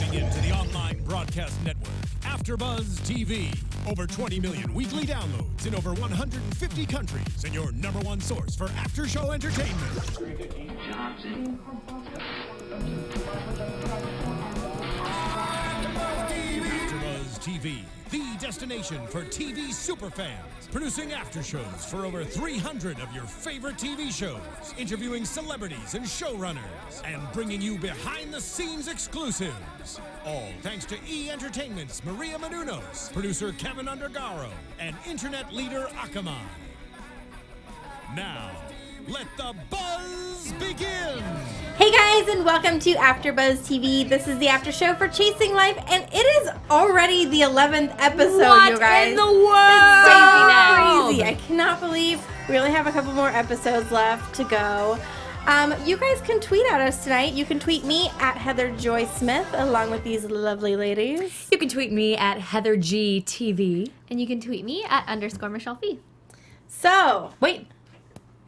Tuning in to the online broadcast network, AfterBuzz TV. Over 20 million weekly downloads in over 150 countries, and your number one source for after-show entertainment. AfterBuzz TV, the destination for TV superfans. Producing after shows for over 300 of your favorite TV shows, interviewing celebrities and showrunners, and bringing you behind-the-scenes exclusives. All thanks to E! Entertainment's Maria Menounos, producer Kevin Undergaro, and internet leader Akamai. Now, let the buzz begin! Hey guys, and welcome to AfterBuzz TV. This is the after show for Chasing Life, and it is already the 11th episode, what you guys. in the world? It's So crazy. I cannot believe we only have a couple more episodes left to go. You guys can tweet at us tonight. You can tweet me at Heather Joy Smith, along with these lovely ladies. You can tweet me at HeatherGTV. And you can tweet me at _Michelle Fee. So, Wait.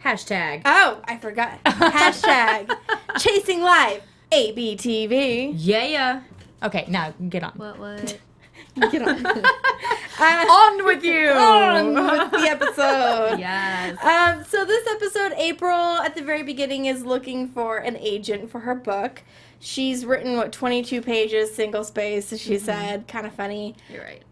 Hashtag. oh, I forgot. Hashtag Chasing Life ABTV. Yeah. Okay, now get on. What? Get on. On with you. On with the episode. Yes. So this episode, April, at the very beginning, is looking for an agent for her book. She's written, 22 pages, single space, as she said. Kind of funny. You're right.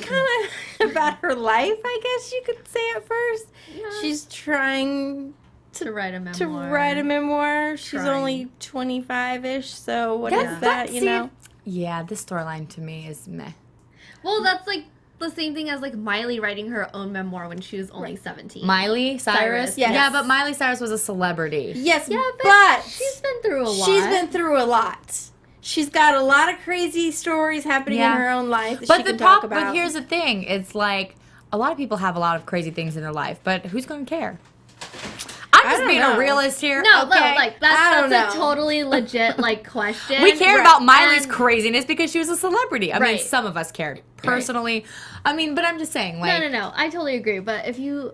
Kind of about her life, I guess you could say at first. Yeah. She's trying To write a memoir. to write a memoir. She's Trying. only 25-ish, so what is Yeah. that, you See, know? Yeah, this storyline to me is meh. Well, that's like the same thing as like Miley writing her own memoir when she was only 17. Miley Cyrus? Yes. Yeah, but Miley Cyrus was a celebrity. Yes, Yeah, but she's been through a lot. she's been through a lot. She's got a lot of crazy stories happening Yeah. in her own life that But she the can talk but about. here's the thing. It's like a lot of people have a lot of crazy things in their life, but who's going to care? I'm just don't being know. a realist here. No, okay? like I don't that's a know. totally legit like question. We cared Right. about Miley's And- craziness because she was a celebrity. I mean, Right. some of us cared personally. I mean, but I'm just saying, like, No. I totally agree. But if you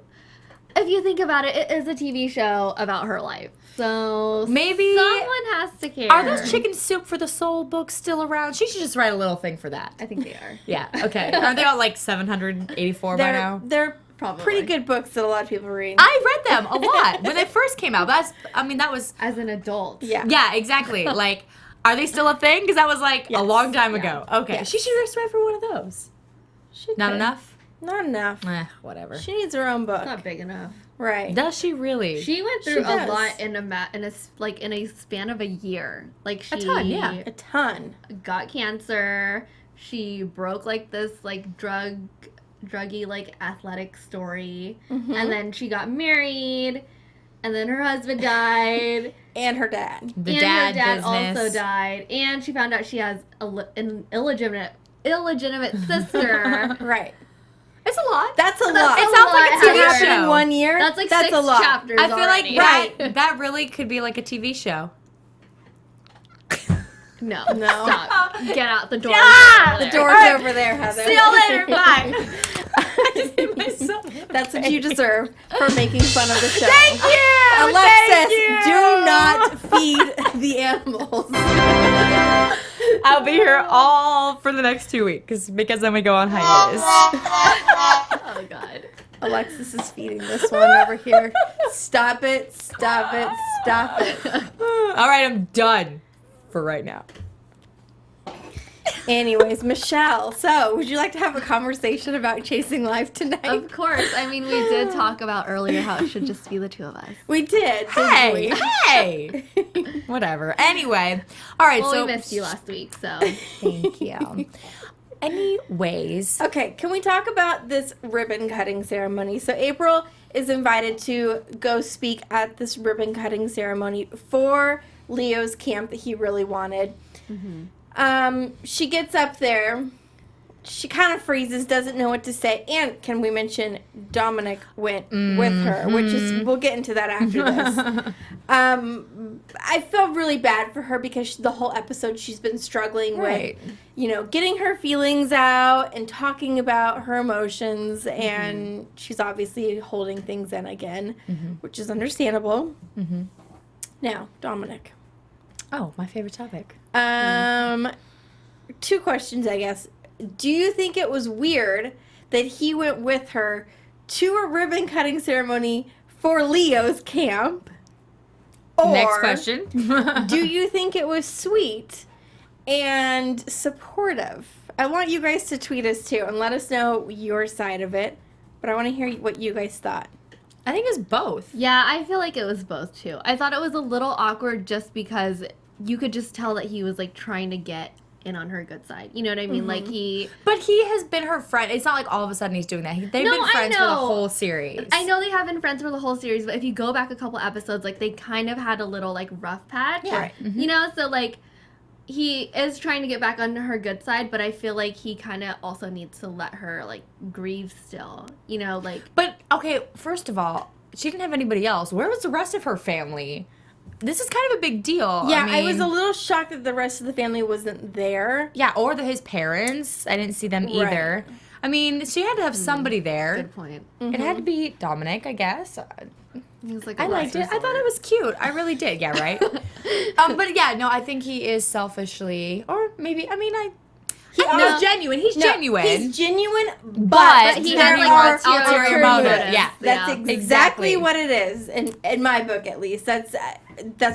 think about it, it is a TV show about her life. So maybe someone has to care. are those Chicken Soup for the Soul books still around? She should just write a little thing for that. I think they are. Yeah. Okay. Aren't they all like 784 by now? They're Probably. pretty good books that a lot of people read. I read them a lot when they first came out. That was As an adult. Yeah. yeah, exactly. Like, are they still a thing? Because that was like Yes. a long time Yeah. ago. Okay, Yes. she should just write for one of those. She Not could. enough. Not enough. Whatever. She needs her own book. It's not big enough. Right. Does she really? She went She through a does. lot in a span of a year. Like she A ton, yeah. A ton. got cancer. She broke like this like druggy like athletic story, Mhm. and then she got married, and then her husband died, And her dad. the and dad her dad business. also died, and she found out she has an illegitimate sister. Right. It's a lot. That's a lot. It sounds like a to TV happen in show. 1 year. That's like that's 6 a lot. chapters. I feel already. like that really could be like a TV show. No, No. stop. Get out the door. Yeah! The door's Alright. over there, Heather. See you later. Bye. I just hit myself. That's what you deserve for making fun of the show. Thank you. Alexis, Thank you. do not feed the animals. I'll be here all for the next 2 weeks because then we go on hiatus. Oh God. Alexis is feeding this one over here. Stop it, stop it, stop it. All right, I'm done for right now. Anyways, Michelle, so would you like to have a conversation about Chasing Life tonight? Of course. I mean, we did talk about earlier how it should just be the two of us. We did. Hey, didn't hey. Whatever. Anyway, all right. Well, so we missed you last week, so. Thank you. Anyways, Okay, can we talk about this ribbon cutting ceremony? So April is invited to go speak at this ribbon cutting ceremony for Leo's camp that he really wanted. She gets up there. She kind of freezes, doesn't know what to say. And can we mention Dominic went with her, which is, we'll get into that after this. I feel really bad for her because the whole episode she's been struggling Right. with, you know, getting her feelings out and talking about her emotions. And she's obviously holding things in again, which is understandable. Now, Dominic. oh, my favorite topic. 2 questions, I guess. Do you think it was weird that he went with her to a ribbon cutting ceremony for Leo's camp? Or Next question. do you think it was sweet and supportive? I want you guys to tweet us too and let us know your side of it. But I want to hear what you guys thought. I think it's both. Yeah, I feel like it was both too. I thought it was a little awkward just because you could just tell that he was like trying to get in on her good side. You know what I mean? Like But he has been her friend. It's not like all of a sudden he's doing that. They've been friends for the whole series. I know they have been friends for the whole series, but if you go back a couple episodes, like they kind of had a little like rough patch. Yeah. Right. You know, so like he is trying to get back onto her good side, but I feel like he kind of also needs to let her like grieve still. You know, like. But okay, first of all, she didn't have anybody else. Where was the rest of her family? This is kind of a big deal. Yeah, I was mean, a little shocked that the rest of the family wasn't there. Yeah, or his parents. I didn't see them either. Right. I mean, she had to have somebody there. Good point. It had to be Dominic, I guess. He was like I liked it. I thought it was cute. I really did. Yeah, right? But yeah, no, I think he is selfishly, or maybe, I mean, he's genuine. He's genuine. He's genuine, But he there has, like, are ulterior motives. Yeah. That's Yeah. exactly what it is, in my book at least. That's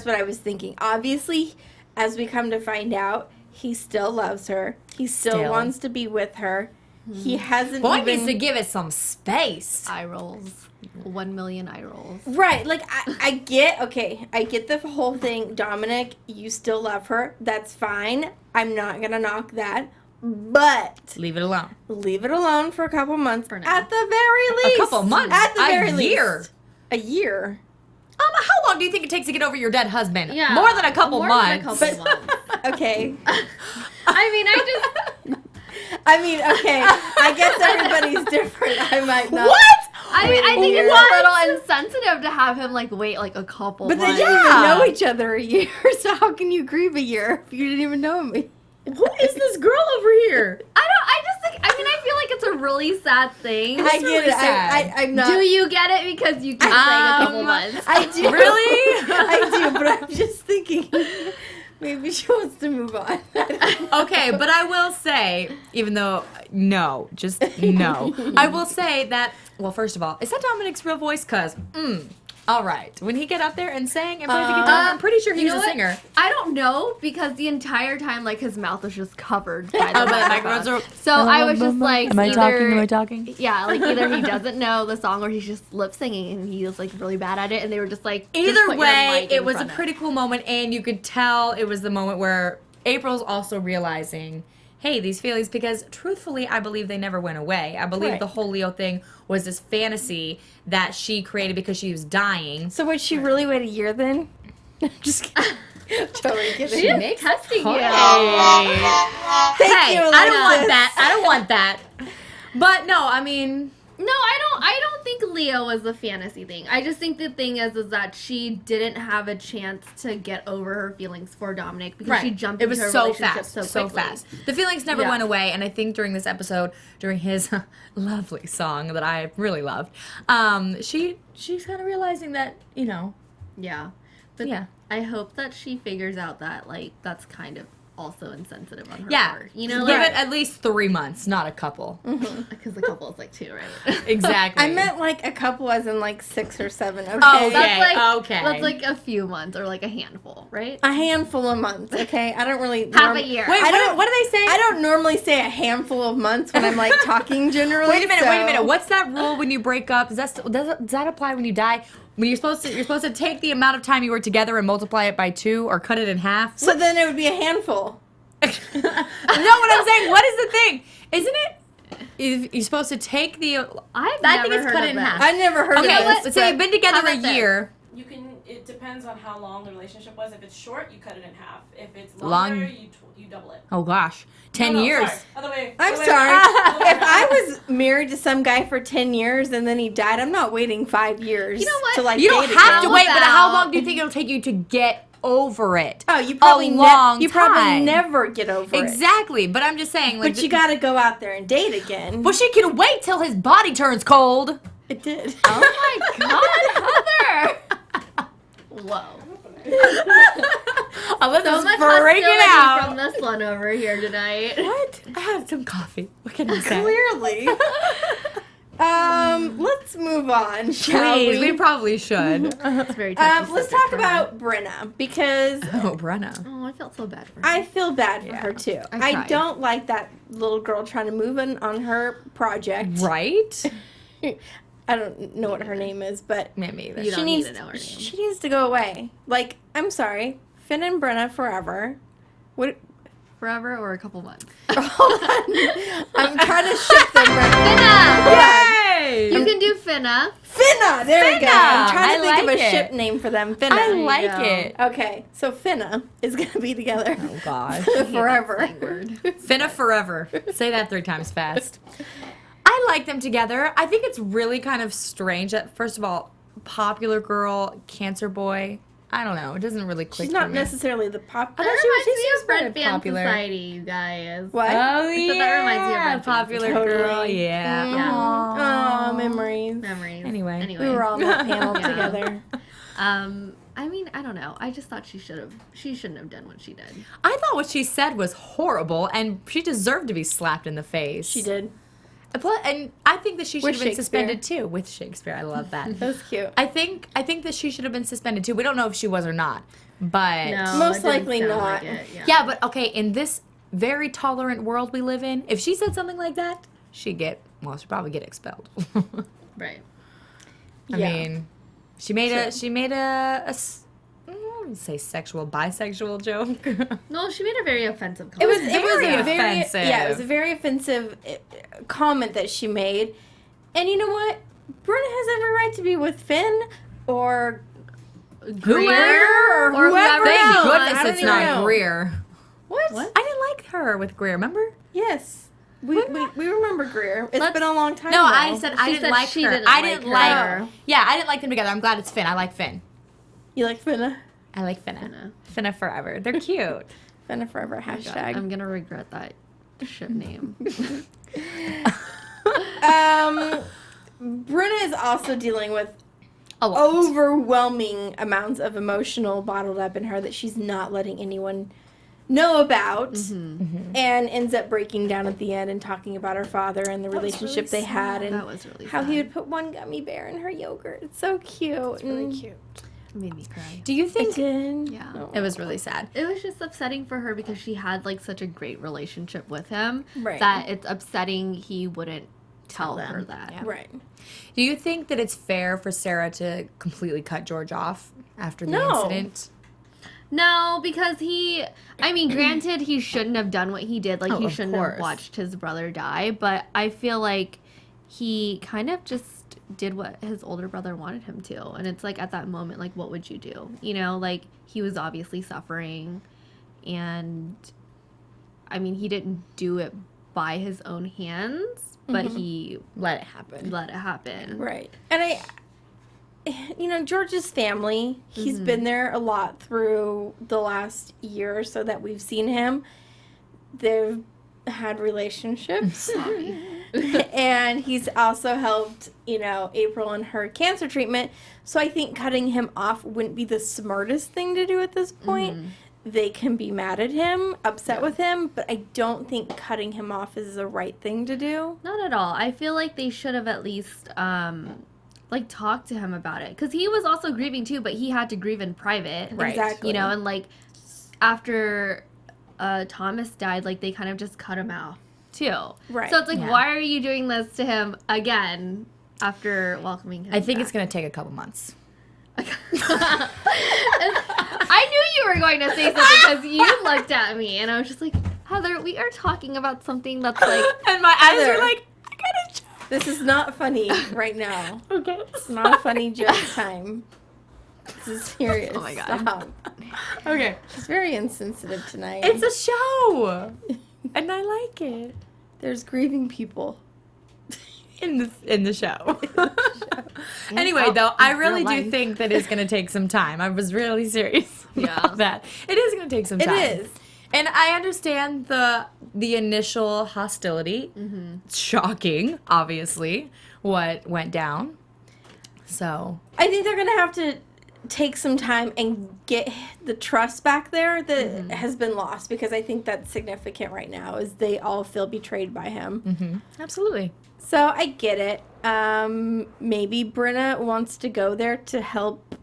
what I was thinking. Obviously, as we come to find out, he still loves her. He still wants to be with her. He hasn't Boy even... needs to give it some space. Eye rolls. 1 million eye rolls. Right, like, I get the whole thing. Dominic, you still love her. That's fine. I'm not going to knock that. But Leave it alone. leave it alone for a couple months. For now. At the very least. A couple months? At the very least. Year? A year. How long do you think it takes to get over your dead husband? Yeah. More than a couple months. months. Okay. I mean, Okay. I guess everybody's different. I might not. What? I think it's What? a little insensitive to have him like wait like a couple But they months. didn't even know each other a year, so how can you grieve a year if you didn't even know me? Who is this girl over here? I feel like it's a really sad thing. I get really it. sad. I'm not. Do you get it? Because you keep saying a couple months. I do. Really? I do, but I'm just thinking maybe she wants to move on. Okay, but I will say, even though, no, I will say that, well, first of all, is that Dominic's real voice? Because, all right. When he get up there and sang and played the guitar, I'm pretty sure he was a singer. I don't know because the entire time like his mouth was just covered by the microphones are... So I was just like, Am I talking? Yeah, like either he doesn't know the song or he's just lip singing and he was like really bad at it and they were just like just Either put your way, mic in it was a front of pretty cool moment, and you could tell it was the moment where April's also realizing, hey, these feelings, because truthfully, I believe they never went away. I believe the whole Leo thing was this fantasy that she created because she was dying. So would she really wait a year then? Just kidding. Totally kidding. She is testing you. Thank Hey, you, I don't want Alexis. that. I don't want that. But no, I mean... No, I don't think Leo was a fantasy thing. I just think the thing is that she didn't have a chance to get over her feelings for Dominic because she jumped into a relationship so quickly. The feelings never went away, and I think during this episode, during his lovely song that I really loved, she's kind of realizing that, you know. Yeah. But Yeah. I hope that she figures out that like that's kind of also insensitive on her Yeah, part. You know, give it at least 3 months, not a couple. because the couple is like 2, right? Exactly. I meant like a couple as in like 6 or 7. Okay. Oh, That's like a few months or like a handful, right? A handful of months. Okay. I don't really Half a year. Wait, what do they say? I don't normally say a handful of months when I'm like talking generally. Wait a minute. What's that rule when you break up? Does that apply when you die? When you're supposed to take the amount of time you were together and multiply it by 2 or cut it in half? So then it would be a handful. No, what I'm saying, what is the thing? Isn't it? You're supposed to take the... I've I never think it's heard cut of in that. half. I never heard Okay, of this. so you've been together How a about this? year. You can. It depends on how long the relationship was. If it's short, you cut it in half. If it's Long- longer, you double it. Oh gosh, 10 No, years. Sorry. Other way. I'm other way sorry. around. If I was married to some guy for 10 years and then he died, I'm not waiting 5 years. You know what? To like You don't date have again. to wait, but how about- long do you think it'll take you to get over it? Oh, you probably long you probably time. never get over it. Exactly, but I'm just saying, like, But you got to go out there and date again. But she can wait till his body turns cold. It did. Oh my God, Heather! Whoa. Alyssa's So much freaking hostility out. from this one over here tonight. What? I had some coffee. What can I say? Clearly. Let's move on, shall Please, we probably should. It's very touchy let's subject talk for her. about Brenna, because Oh, Brenna. Oh, I felt so bad for her. I feel bad for her too. I I tried. don't like that little girl trying to move in on her project. Right? I don't know what her name is, but Maybe. You don't need to know her name. She needs to go away. Like, I'm sorry, Finn and Brenna forever. What? Forever or a couple months. Hold on. I'm trying to ship them. Finna! Yay! You can do Finna. Finna. There we go. I'm trying to I think like of a it. ship name for them. Finna. I like go. it. Okay, so Finna is gonna be together Oh, gosh. forever. Finna forever. Say that 3 times fast. I like them together. I think it's really kind of strange that, first of all, popular girl, cancer boy. I don't know. It doesn't really click She's for not me. necessarily the pop. That thought she reminds me seems of Red very Band popular. Society, you guys. What? Oh, So yeah. that reminds me of Red Band. Popular Totally. girl, yeah. Oh, memories. Memories. Anyway. We were all on that panel Yeah. together. I mean, I don't know. I just thought she shouldn't have done what she did. I thought what she said was horrible, and she deserved to be slapped in the face. She did. And I think that she should With have been suspended Shakespeare. too. With Shakespeare, I love that. That was cute. I think that she should have been suspended too. We don't know if she was or not, but No, Most it didn't likely sound not. like it, yeah. But okay, in this very tolerant world we live in, if she said something like that, she'd probably get expelled. Right. I mean, she made I wouldn't say sexual, bisexual joke. No, she made a very offensive It was comment. very a very offensive. Yeah, it was a very offensive comment that she made. And you know what? Brenna has every right to be with Finn or Greer or whoever Thank else. I goodness don't it's even not know. Greer. What? I didn't like her with Greer. Remember? Yes. We remember Greer. It's Let's- been a long time. No, though. I said I She didn't said like she her. didn't I like didn't like her. her. Yeah, I didn't like them together. I'm glad it's Finn. I like Finn. You like Finna? I like Finna. Finna forever. They're cute. Finna forever hashtag. I'm gonna regret that ship name. Brenna is also dealing with A lot. overwhelming amounts of emotional bottled up in her that she's not letting anyone know about, and ends up breaking down at the end and talking about her father and the relationship they had, and That was really how sad. he would put one gummy bear in her yogurt. It's so cute. It's really cute. It made me cry. Do you I think did. Yeah. Oh. it was really sad? It was just upsetting for her because she had like such a great relationship with him Right. that it's upsetting he wouldn't tell them. her that. Yeah. Right. Do you think that it's fair for Sarah to completely cut George off after the No. incident? No, because granted, he shouldn't have done what he did. Like, Oh, he of shouldn't course. have watched his brother die. But I feel like he kind of just did what his older brother wanted him to. And it's like, at that moment, like, what would you do? You know, like, he was obviously suffering. And, I mean, he didn't do it by his own hands, but he Let it happen. let it happen. Right. And George's family, he's been there a lot through the last year or so that we've seen him. They've had relationships. And he's also helped, April in her cancer treatment. So I think cutting him off wouldn't be the smartest thing to do at this point. They can be mad at him, upset with him, but I don't think cutting him off is the right thing to do. Not at all. I feel like they should have at least talked to him about it, because he was also grieving too, but he had to grieve in private. Right. Exactly. And like after Thomas died, like they kind of just cut him out too. Right. So it's like, Yeah. why are you doing this to him again after welcoming him? I think it's back? going to take a couple months. I knew you were going to say something because you looked at me and I was just like, Heather, we are talking about something that's like, And my eyes Heather. are like, I got to This is not funny right now. Okay. It's not a funny joke time. This is serious. Oh my God. Stop. Okay. She's very insensitive tonight. It's a show. And I like it. There's grieving people. In the show. Anyway, though, I really do life. think that it's going to take some time. I was really serious Yeah. about that. It is going to take some It time. is. And I understand the initial hostility. It's shocking, obviously, what went down. So, I think they're gonna have to take some time and get the trust back there that has been lost, because I think that's significant right now, is they all feel betrayed by him. Absolutely. So I get it. Maybe Brenna wants to go there to help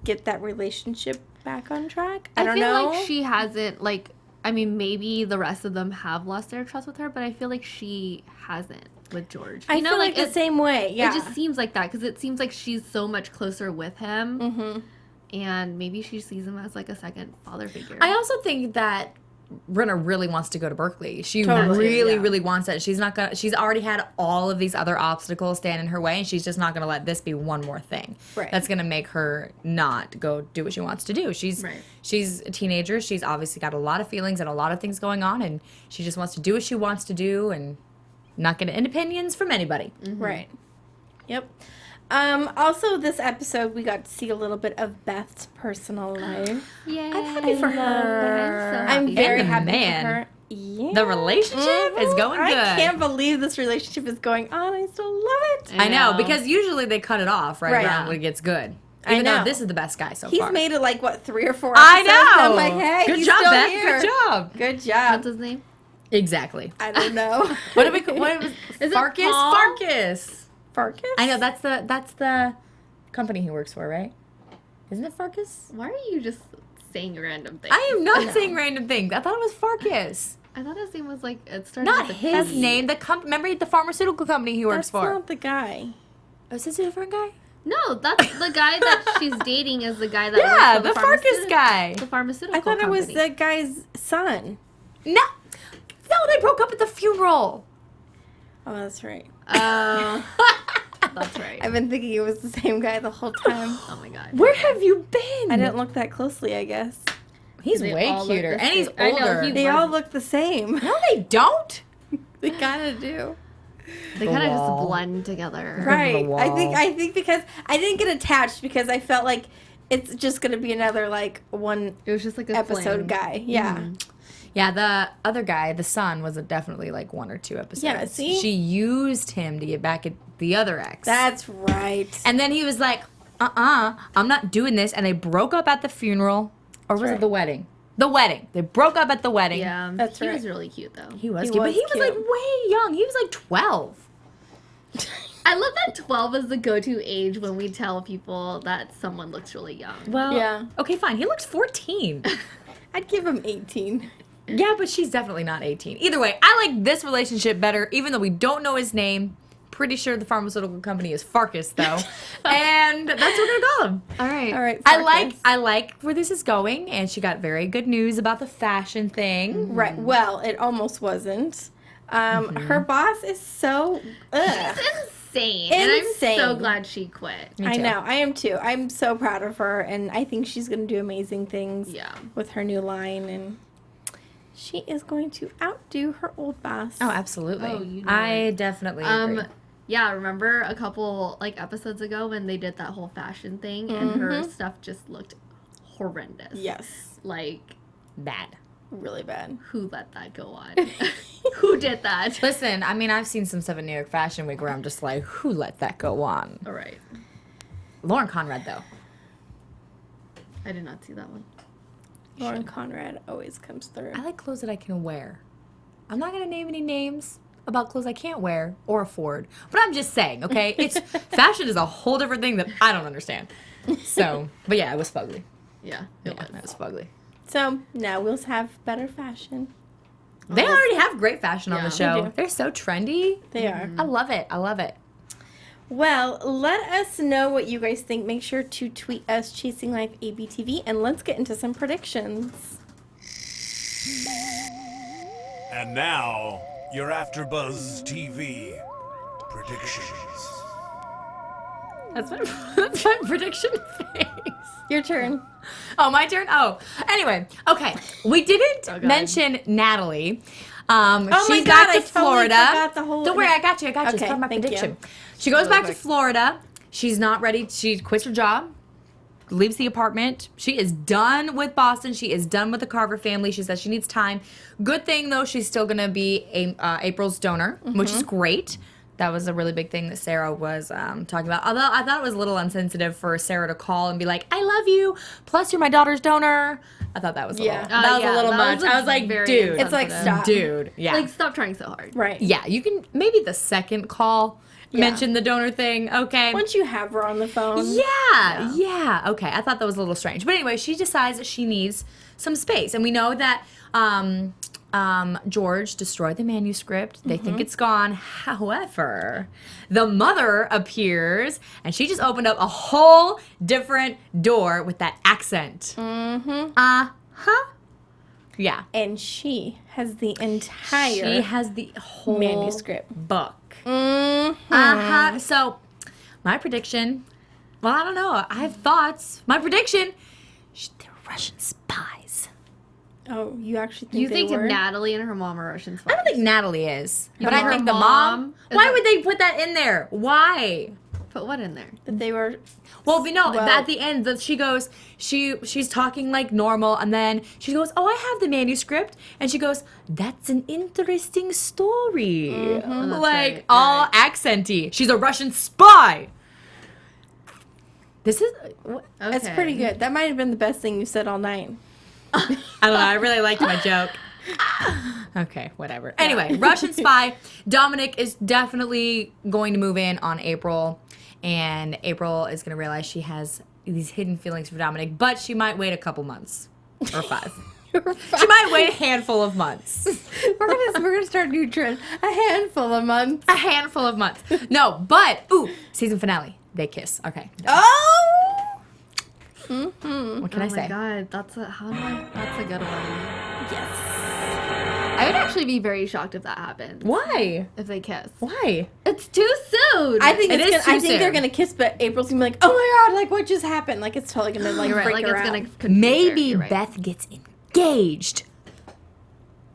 get that relationship back on track. I don't feel know. like she hasn't, like, I mean, maybe the rest of them have lost their trust with her, but I feel like she hasn't with George. I feel like the same way. Yeah. It just seems like that, because it seems like she's so much closer with him. Mm-hmm. And maybe she sees him as, like, a second father figure. I also think that Brenna really wants to go to Berkeley. She Totally, really wants it. She's not gonna. She's already had all of these other obstacles stand in her way, and she's just not gonna let this be one more thing. Right. That's gonna make her not go do what she wants to do. She's a teenager. She's obviously got a lot of feelings and a lot of things going on, and she just wants to do what she wants to do and not get any opinions from anybody. Right. Yep. Also, this episode, we got to see a little bit of Beth's personal life. Yay. I'm happy for her. So I'm happy. very And the happy man. for her. Yeah. The relationship is going good. I can't believe this relationship is going on. I still love it. I know, because usually they cut it off right around when it gets good. I Even know. though this is the best guy so He's far. made it like, what, 3 or 4 I episodes? know. I'm like, hey, Good he's job, still Beth. here. Good job. Good job. What's his name? Exactly. I don't know. What did we? What was? Is it Farkas? Paul? Farkas. Farkas? I know that's the company he works for, right? Isn't it Farkas? Why are you just saying random things? I am not saying random things. I thought it was Farkas. I thought his name was, like, it started Not with a his P. name. Remember the pharmaceutical company he works That's for. not the guy. Oh, is this a different guy? No, that's the guy that she's dating is the guy that Yeah, works the for Farkas guy. The pharmaceutical I thought it was company. the guy's son. No, they broke up at the funeral. Oh, that's right. That's right. I've been thinking it was the same guy the whole time. Oh my god. Where have you been? I didn't look that closely, I guess. He's They way all look cuter, the and he's same. I know, older. he- They all look the same. No, they don't. They kind of do. They kind of wall. just blend together. Right. wall. I think because I didn't get attached because I felt like it's just going to be another like one It was just like a episode fling. guy. Yeah. Yeah, the other guy, the son, was definitely like 1 or 2 episodes. Yeah, see? She used him to get back at the other ex. That's right. And then he was like, I'm not doing this. And they broke up at the funeral. Or was right. it the wedding? The wedding. They broke up at the wedding. Yeah, That's he right. was really cute though. He was He cute. But was he was like cute. way young. He was like 12. I love that 12 is the go-to age when we tell people that someone looks really young. Well, Yeah. okay, fine. He looks 14. I'd give him 18. Yeah, but she's definitely not 18. Either way, I like this relationship better, even though we don't know his name. Pretty sure the pharmaceutical company is Farkas, though. And that's what we're going to call him. All right. All right. I like where this is going, and she got very good news about the fashion thing. Right. Well, it almost wasn't. Her boss is so. Ugh. Insane. And I'm Insane. so glad she quit. Me I too. know. I am too. I'm so proud of her, and I think she's going to do amazing things Yeah. with her new line, and she is going to outdo her old boss. Oh, absolutely. Oh, you know I it. definitely agree. Yeah, remember a couple like episodes ago when they did that whole fashion thing and her stuff just looked horrendous. Yes. Like, Bad. Really bad. who let that go on? Who did that? Listen, I mean, I've seen some stuff in New York Fashion Week where I'm just like, who let that go on? All right. Lauren Conrad, though. I did not see that one. Lauren Conrad always comes through. I like clothes that I can wear. I'm not going to name any names about clothes I can't wear or afford, but I'm just saying, okay? It's fashion is a whole different thing that I don't understand. So, but yeah, it was fugly. Yeah, Yeah, it was fugly. So now we'll have better fashion. They already have great fashion on the Yeah. show. They do. They're so trendy. They are. I love it. I love it. Well, let us know what you guys think. Make sure to tweet us, Chasing Life ABTV, and let's get into some predictions. And now, your AfterBuzz TV predictions. That's my prediction face. Your turn. Oh, my turn? Oh. Anyway, okay. We didn't God. mention Natalie. my She's God, back I to totally Florida. forgot the whole- Don't worry, I got you. Okay, It's part of my thank prediction. you. She goes Really back to quick. Florida. She's not ready. She quits her job, leaves the apartment. She is done with Boston. She is done with the Carver family. She says she needs time. Good thing, though, she's still going to be April's donor, which is great. That was a really big thing that Sarah was talking about. Although I thought it was a little insensitive for Sarah to call and be like, I love you, plus you're my daughter's donor. I thought that was a little, that was a little much. I was like, dude. It's like, stop. Dude, yeah. Like, stop trying so hard. Right. Yeah, you can, maybe the second call, mention the donor thing, okay. Once you have her on the phone. Yeah, okay. I thought that was a little strange. But anyway, she decides that she needs some space. And we know that George destroyed the manuscript. They think it's gone. However, the mother appears, and she just opened up a whole different door with that accent. Yeah. And she has the entire She has the whole manuscript book. Mm-hmm. So, my prediction, well, I don't know. I have thoughts. My prediction, they're Russian spies. Oh, you actually think You think they were? Natalie and her mom are Russian spies? I don't think Natalie is. You But think I think her the mom. mom is Why a- would they put that in there? Why? Put what in there? That they were. Well, we know Well- at the end that she goes, she's talking like normal, and then she goes, "Oh, I have the manuscript," and she goes, "That's an interesting story," That's like right, all accenty. She's a Russian spy. This is, Okay. That's pretty good. That might have been the best thing you said all night. I don't know. I really liked my joke. Okay, whatever. Anyway, Russian spy. Dominic is definitely going to move in on April, and April is going to realize she has these hidden feelings for Dominic, but she might wait a couple months or 5. She might wait a handful of months. We're gonna start a new trend. A handful of months. A handful of months. No, but season finale. They kiss. Okay. Oh. What can I Oh say? my god, that's a good one. Yes. I would actually be very shocked if that happened. Why? If they kiss. Why? It's too soon. I think It it's is gonna, too I think they're soon. gonna kiss, but April's gonna be like, "Oh my god, like what just happened?" Like it's totally gonna like You're right. freak Like her it's out. gonna confuse Maybe her. You're right. Beth gets engaged.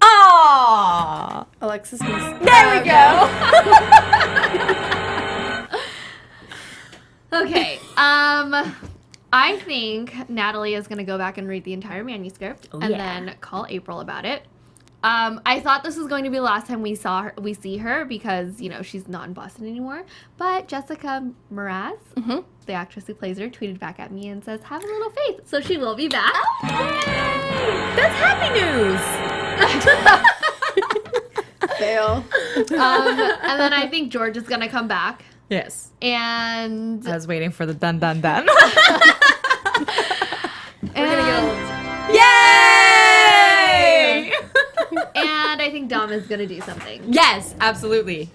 Oh! Alexis missed. There we go. Okay. I think Natalie is gonna go back and read the entire manuscript and yeah. then call April about it. I thought this was going to be the last time we see her because, you know, she's not in Boston anymore. But Jessica Mraz, the actress who plays her, tweeted back at me and says, "Have a little faith." So she will be back. That's happy news. Fail. And then I think George is gonna come back. Yes. And I was waiting for the dun dun dun. We're gonna get old. Yay! and I think Dom is gonna do something. Yes, absolutely.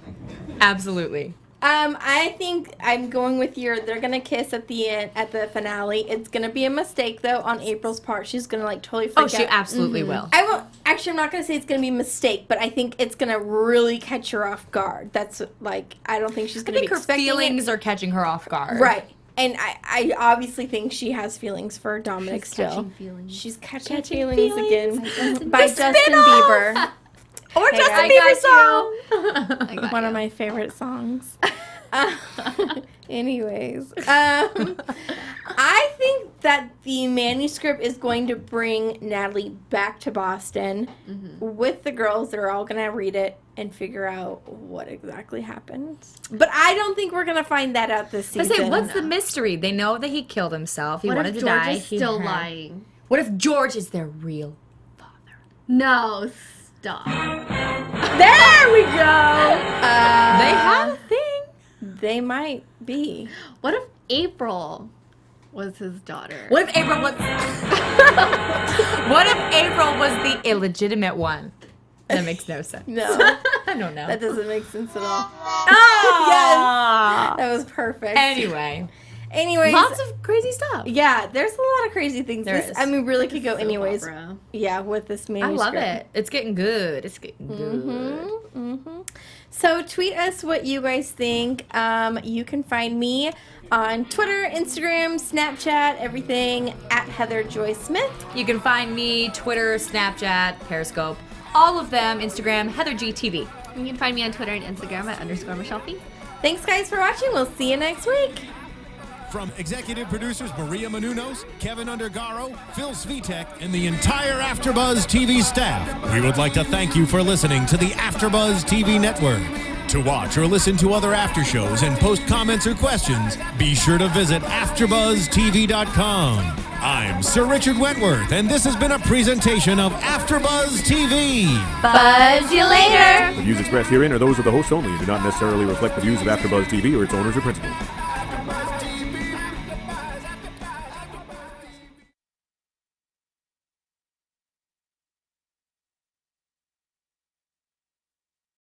Absolutely. I think I'm going with they're gonna kiss at the end, at the finale. It's gonna be a mistake though on April's part. She's gonna like totally freak Oh, out. she absolutely will. I won't. Actually, I'm not gonna say it's gonna be a mistake, but I think it's gonna really catch her off guard. That's like I don't think she's I gonna think be her expecting feelings are catching her off guard. it. Right. And I obviously think she has feelings for Dominic still. Catching feelings. She's catching Catching feelings feelings. again by The Justin spin-off. Bieber. Or Hey, Justin I Bieber got song. I got One you. of my favorite songs. Anyways, I think that the manuscript is going to bring Natalie back to Boston with the girls. They're all going to read it and figure out what exactly happened. But I don't think we're going to find that out this I season. say, what's the mystery? They know that he killed himself. He What wanted if to George die. is He still had- lying? What if George is their real father? No, stop. There we go. They had a thing. They might be. What if April was his daughter? What if April was? What if April was the illegitimate one? That makes no sense. No, I don't know. that doesn't make sense at all. Ah! That was perfect. Anyway, Anyways, lots of crazy stuff. yeah, there's a lot of crazy things. There This, is. I mean, really could go Soap anyways. opera. Yeah, with this I manuscript. love it. It's getting good. It's getting good. So tweet us what you guys think. You can find me on Twitter, Instagram, Snapchat, everything at Heather Joy Smith. You can find me Twitter, Snapchat, Periscope, all of them. Instagram, HeatherGTV. You can find me on Twitter and Instagram at _Michelle Fee. Thanks, guys, for watching. We'll see you next week. From executive producers Maria Menounos, Kevin Undergaro, Phil Svitek, and the entire AfterBuzz TV staff, we would like to thank you for listening to the AfterBuzz TV network. To watch or listen to other after shows and post comments or questions, be sure to visit AfterBuzzTV.com. I'm Sir Richard Wentworth, and this has been a presentation of AfterBuzz TV. Buzz you later. The views expressed herein are those of the hosts only and do not necessarily reflect the views of AfterBuzz TV or its owners or principals.